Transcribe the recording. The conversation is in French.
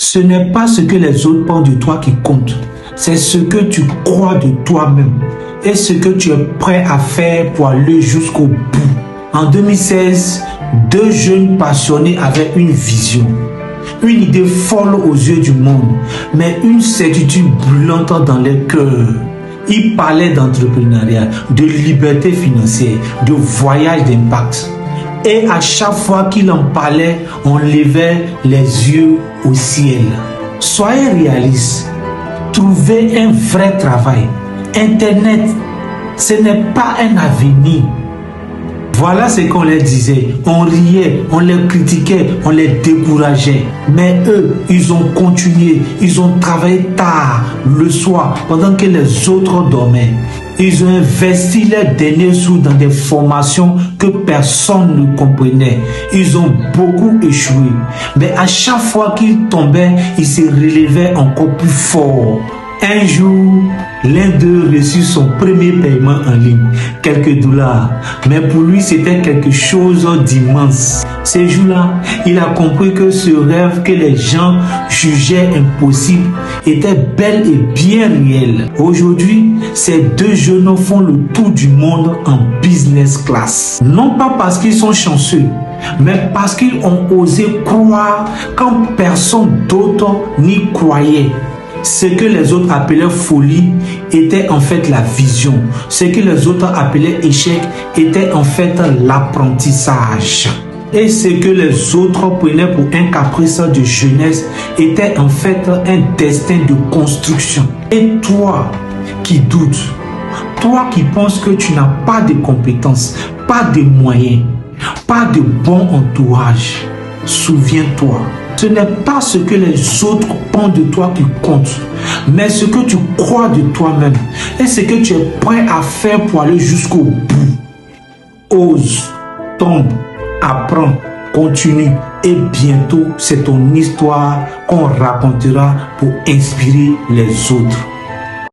Ce n'est pas ce que les autres pensent de toi qui compte. C'est ce que tu crois de toi-même et ce que tu es prêt à faire pour aller jusqu'au bout. En 2016, deux jeunes passionnés avaient une vision. Une idée folle aux yeux du monde, mais une certitude brûlante dans les cœurs. Ils parlaient d'entrepreneuriat, de liberté financière, de voyage d'impact. Et à chaque fois qu'ils en parlaient, on levait les yeux au ciel. Soyez réalistes. Trouvez un vrai travail. Internet, ce n'est pas un avenir. Voilà ce qu'on leur disait. On riait, on les critiquait, on les décourageait. Mais eux, ils ont continué. Ils ont travaillé tard, le soir, pendant que les autres dormaient. Ils ont investi leurs derniers sous dans des formations que personne ne comprenait. Ils ont beaucoup échoué. Mais à chaque fois qu'ils tombaient, ils se relevaient encore plus fort. Un jour, l'un d'eux reçut son premier paiement en ligne, quelques dollars. Mais pour lui, c'était quelque chose d'immense. Ce jour-là, il a compris que ce rêve que les gens jugeaient impossible était bel et bien réel. Aujourd'hui, ces deux jeunes font le tour du monde en business class. Non pas parce qu'ils sont chanceux, mais parce qu'ils ont osé croire quand personne d'autre n'y croyait. Ce que les autres appelaient folie était en fait la vision. Ce que les autres appelaient échec était en fait l'apprentissage. Et ce que les autres prenaient pour un caprice de jeunesse était en fait un destin de construction. Et toi qui doutes, toi qui penses que tu n'as pas de compétences, pas de moyens, pas de bon entourage, souviens-toi. Ce n'est pas ce que les autres pensent de toi qui compte, mais ce que tu crois de toi-même et ce que tu es prêt à faire pour aller jusqu'au bout. Ose, tombe, apprends, continue et bientôt c'est ton histoire qu'on racontera pour inspirer les autres.